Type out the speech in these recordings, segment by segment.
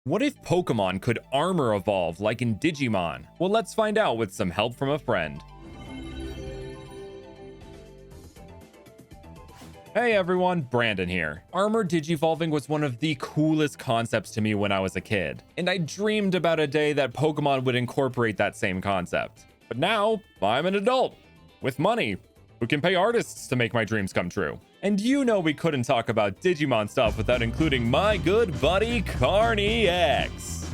What if Pokemon could armor evolve like in Digimon? Well, let's find out with some help from a friend. Hey everyone, Brandon here. Armor digivolving was one of the coolest concepts to me when I was a kid, and I dreamed about a day that Pokemon would incorporate that same concept. But now, I'm an adult, with money, who can pay artists to make my dreams come true. And you know we couldn't talk about Digimon stuff without including my good buddy Karn EX.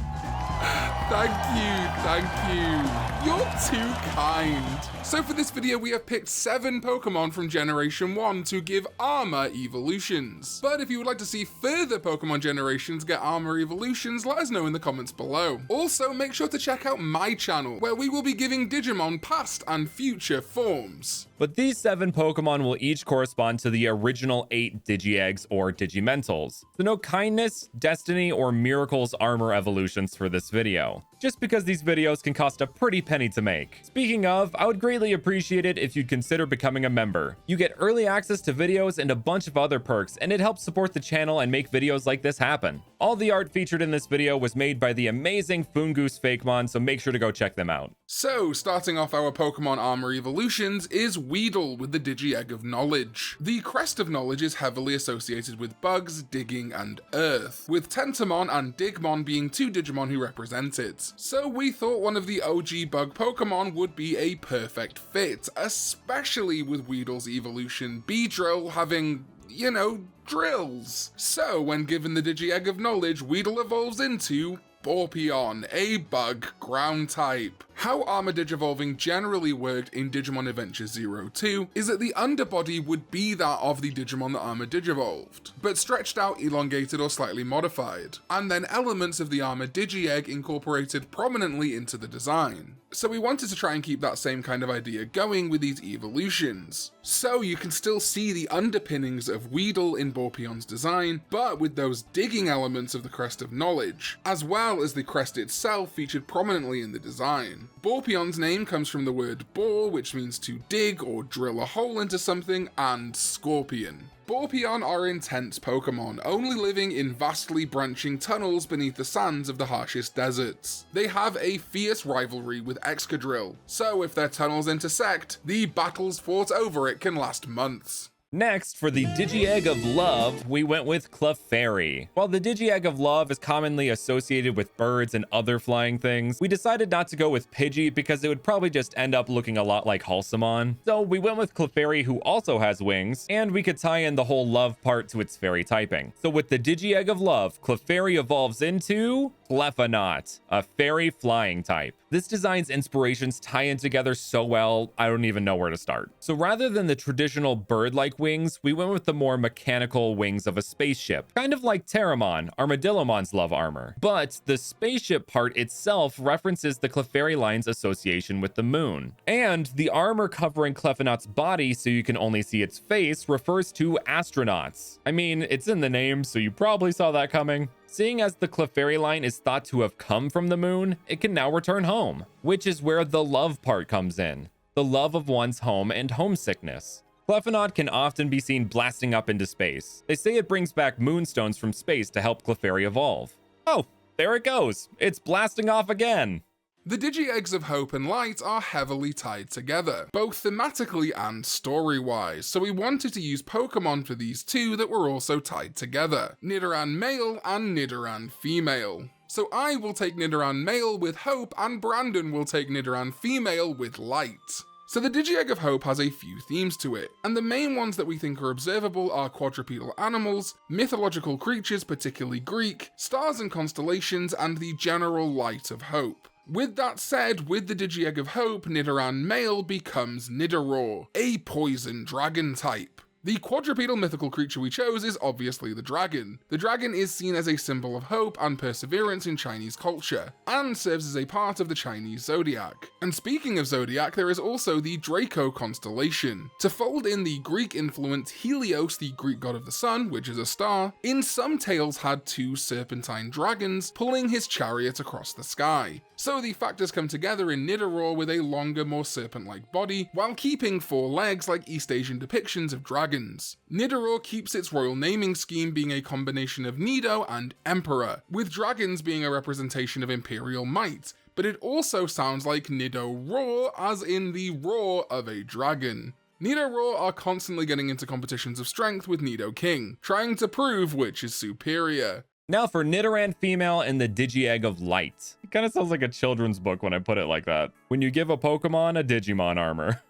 Thank you. You're too kind. So for this video, we have picked 7 Pokemon from Generation 1 to give Armor evolutions. But if you would like to see further Pokemon generations get Armor evolutions, let us know in the comments below. Also, make sure to check out my channel, where we will be giving Digimon past and future forms. But these 7 Pokemon will each correspond to the original 8 Digi-Eggs or Digimentals. So no Kindness, Destiny, or Miracles Armor evolutions for this video, just because these videos can cost a pretty penny to make. Speaking of, I would greatly appreciate it if you'd consider becoming a member. You get early access to videos and a bunch of other perks, and it helps support the channel and make videos like this happen. All the art featured in this video was made by the amazing Foongoose Fakemon, so make sure to go check them out. So, starting off our Pokemon Armor evolutions is Weedle with the Digi-Egg of Knowledge. The Crest of Knowledge is heavily associated with bugs, digging, and earth, with Tentomon and Digmon being 2 Digimon who represent it. So we thought one of the OG bug Pokemon would be a perfect fit, especially with Weedle's evolution Beedrill having, you know, drills. So when given the Digi-Egg of Knowledge, Weedle evolves into Borpion, a bug ground type. How Armor Digivolving generally worked in Digimon Adventure 02 is that the underbody would be that of the Digimon that Armor Digivolved, but stretched out, elongated, or slightly modified, and then elements of the Armor Digi-Egg incorporated prominently into the design. So we wanted to try and keep that same kind of idea going with these evolutions. So you can still see the underpinnings of Weedle in Borpion's design, but with those digging elements of the Crest of Knowledge, as well as the crest itself featured prominently in the design. Borpion's name comes from the word bore, which means to dig or drill a hole into something, and scorpion. Borpion are intense Pokemon, only living in vastly branching tunnels beneath the sands of the harshest deserts. They have a fierce rivalry with Excadrill, so if their tunnels intersect, the battles fought over it can last months. Next, for the Digi-Egg of Love, we went with Clefairy. While the Digi-Egg of Love is commonly associated with birds and other flying things, we decided not to go with Pidgey because it would probably just end up looking a lot like Halsamon. So we went with Clefairy, who also has wings, and we could tie in the whole love part to its fairy typing. So with the Digi-Egg of Love, Clefairy evolves into Clefanaut, a fairy flying type. This design's inspirations tie in together so well, I don't even know where to start. So rather than the traditional bird-like wings, we went with the more mechanical wings of a spaceship, kind of like Terramon, Armadillomon's love armor. But the spaceship part itself references the Clefairy line's association with the moon. And the armor covering Clefanaut's body so you can only see its face refers to astronauts. I mean, it's in the name, so you probably saw that coming. Seeing as the Clefairy line is thought to have come from the moon, it can now return home, which is where the love part comes in. The love of one's home and homesickness. Clefanaut can often be seen blasting up into space. They say it brings back moonstones from space to help Clefairy evolve. Oh, there it goes. It's blasting off again. The Digi-Eggs of Hope and Light are heavily tied together, both thematically and story-wise, so we wanted to use Pokemon for these 2 that were also tied together, Nidoran Male and Nidoran Female. So I will take Nidoran Male with Hope, and Brandon will take Nidoran Female with Light. So the Digi-Egg of Hope has a few themes to it, and the main ones that we think are observable are quadrupedal animals, mythological creatures, particularly Greek, stars and constellations, and the general light of hope. With that said, with the Digi-Egg of Hope, Nidoran Male becomes Nidoraur, a poison dragon type. The quadrupedal mythical creature we chose is obviously the dragon. The dragon is seen as a symbol of hope and perseverance in Chinese culture, and serves as a part of the Chinese zodiac. And speaking of zodiac, there is also the Draco constellation. To fold in the Greek influence, Helios, the Greek god of the sun, which is a star, in some tales had 2 serpentine dragons pulling his chariot across the sky. So the factors come together in Nidoraur with a longer, more serpent-like body, while keeping 4 legs like East Asian depictions of dragons. dragons. Nidoran keeps its royal naming scheme being a combination of Nido and Emperor, with dragons being a representation of imperial might, but it also sounds like Nidoran as in the roar of a dragon. Nidoran are constantly getting into competitions of strength with Nidoking, trying to prove which is superior. Now for Nidoran female and the Digi-Egg of Light. It kind of sounds like a children's book when I put it like that. When you give a Pokemon a Digimon armor.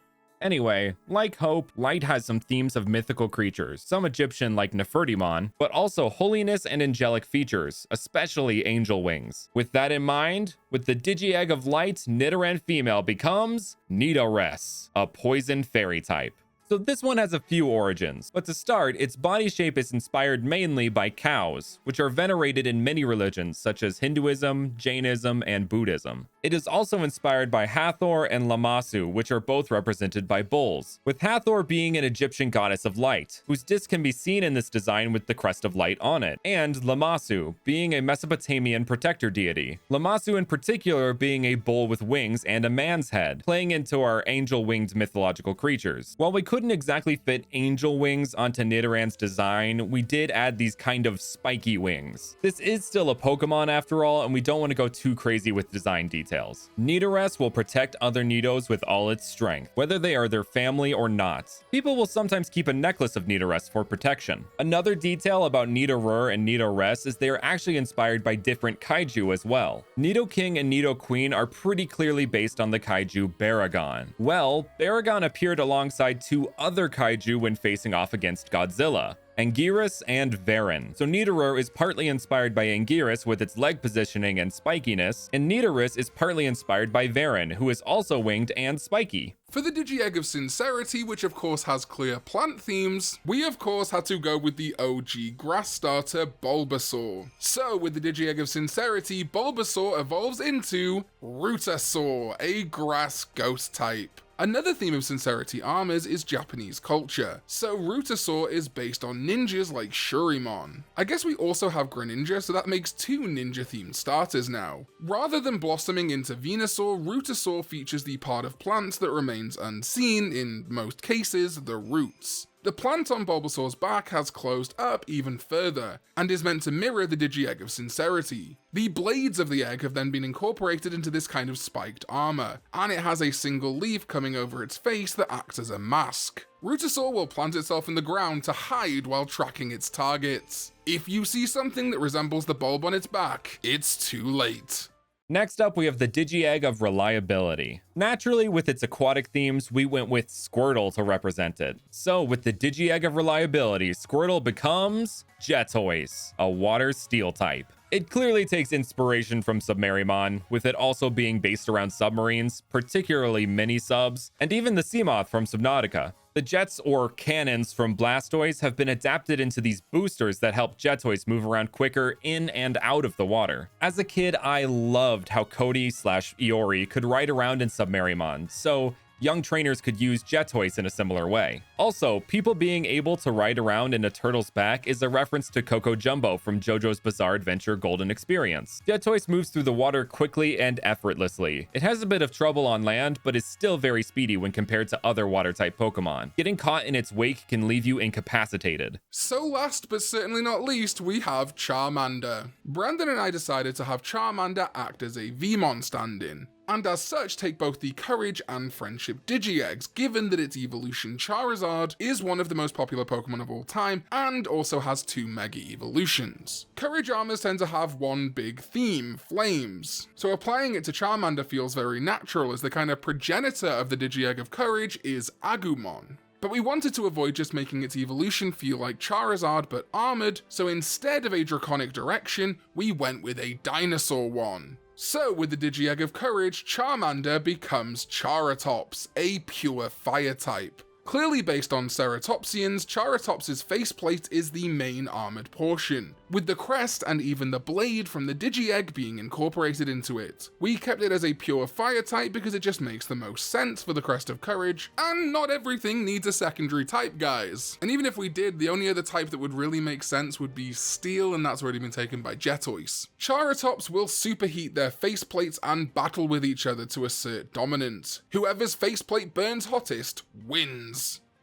Anyway, like Hope, Light has some themes of mythical creatures, some Egyptian like Nefertimon, but also holiness and angelic features, especially angel wings. With that in mind, with the Digi-Egg of Light, Nidoran female becomes Nidoress, a poison fairy type. So this one has a few origins, but to start, its body shape is inspired mainly by cows, which are venerated in many religions such as Hinduism, Jainism, and Buddhism. It is also inspired by Hathor and Lamassu, which are both represented by bulls, with Hathor being an Egyptian goddess of light, whose disc can be seen in this design with the crest of light on it, and Lamassu being a Mesopotamian protector deity. Lamassu in particular being a bull with wings and a man's head, playing into our angel-winged mythological creatures. While we couldn't exactly fit angel wings onto Nidoran's design, we did add these kind of spiky wings. This is still a Pokemon after all, and we don't want to go too crazy with design details. Nidoress will protect other Nidos with all its strength, whether they are their family or not. People will sometimes keep a necklace of Nidoress for protection. Another detail about Nidorur and Nidoress is they are actually inspired by different kaiju as well. Nidoking and Nidoqueen are pretty clearly based on the kaiju Baragon. Well, Baragon appeared alongside two other kaiju when facing off against Godzilla, Anguirus and Varan. So Nidorur is partly inspired by Anguirus with its leg positioning and spikiness, and Nidorus is partly inspired by Varan, who is also winged and spiky. For the Digi-Egg of Sincerity, which of course has clear plant themes, we of course had to go with the OG grass starter Bulbasaur. So with the Digi-Egg of Sincerity, Bulbasaur evolves into Rutasaur, a grass ghost type. Another theme of Sincerity Armors is Japanese culture, so Rutasaur is based on ninjas like Shurimon. I guess we also have Greninja, so that makes two ninja-themed starters now. Rather than blossoming into Venusaur, Rutasaur features the part of plants that remains unseen, in most cases, the roots. The plant on Bulbasaur's back has closed up even further, and is meant to mirror the Digi-Egg of Sincerity. The blades of the egg have then been incorporated into this kind of spiked armor, and it has a single leaf coming over its face that acts as a mask. Rutasaur will plant itself in the ground to hide while tracking its targets. If you see something that resembles the bulb on its back, it's too late. Next up, we have the Digi-Egg of Reliability. Naturally, with its aquatic themes, we went with Squirtle to represent it. So with the Digi-Egg of Reliability, Squirtle becomes Jetoise, a water steel type. It clearly takes inspiration from Submarimon, with it also being based around submarines, particularly mini-subs, and even the Seamoth from Subnautica. The jets or cannons from Blastoise have been adapted into these boosters that help Jetoise move around quicker in and out of the water. As a kid, I loved how Cody/Iori could ride around in Submarimon, so young trainers could use Jetoise in a similar way. Also, people being able to ride around in a turtle's back is a reference to Coco Jumbo from JoJo's Bizarre Adventure Golden Experience. Jetoise moves through the water quickly and effortlessly. It has a bit of trouble on land, but is still very speedy when compared to other water-type Pokemon. Getting caught in its wake can leave you incapacitated. So last but certainly not least, we have Charmander. Brandon and I decided to have Charmander act as a Vmon stand-in, and as such take both the Courage and Friendship Digi-Eggs, given that its evolution Charizard is one of the most popular Pokemon of all time, and also has two Mega Evolutions. Courage armors tend to have one big theme, flames, so applying it to Charmander feels very natural, as the kind of progenitor of the Digi-Egg of Courage is Agumon. But we wanted to avoid just making its evolution feel like Charizard but armored, so instead of a draconic direction, we went with a dinosaur one. So with the Digi-Egg of Courage, Charmander becomes Charatops, a pure fire type. Clearly based on Ceratopsians, Charatops's faceplate is the main armored portion, with the crest and even the blade from the Digi-Egg being incorporated into it. We kept it as a pure fire type because it just makes the most sense for the Crest of Courage, and not everything needs a secondary type, guys. And even if we did, the only other type that would really make sense would be Steel, and that's already been taken by Jetoise. Charatops will superheat their faceplates and battle with each other to assert dominance. Whoever's faceplate burns hottest wins.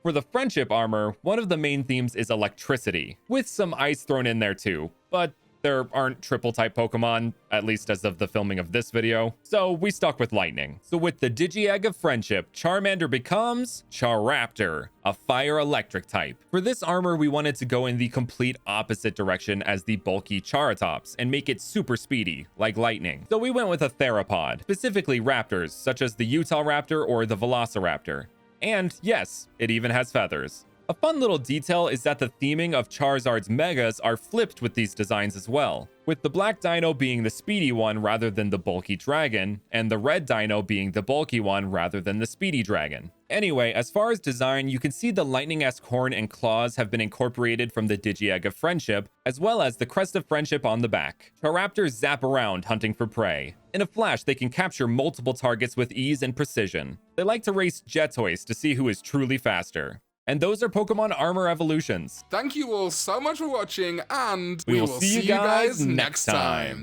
For the friendship armor, one of the main themes is electricity, with some ice thrown in there too, but there aren't triple type Pokemon, at least as of the filming of this video, so we stuck with lightning. So with the Digi-Egg of Friendship, Charmander becomes Charaptor, a fire electric type. For this armor, we wanted to go in the complete opposite direction as the bulky Charatops and make it super speedy, like lightning. So we went with a theropod, specifically raptors, such as the Utah Raptor or the Velociraptor. And yes, it even has feathers. A fun little detail is that the theming of Charizard's Megas are flipped with these designs as well, with the black dino being the speedy one rather than the bulky dragon, and the red dino being the bulky one rather than the speedy dragon. Anyway, as far as design, you can see the lightning-esque horn and claws have been incorporated from the Digi-Egg of Friendship, as well as the crest of friendship on the back. Charaptors zap around hunting for prey. In a flash, they can capture multiple targets with ease and precision. They like to race Jetoys to see who is truly faster. And those are Pokemon Armor evolutions. Thank you all so much for watching, and we will see you guys next time.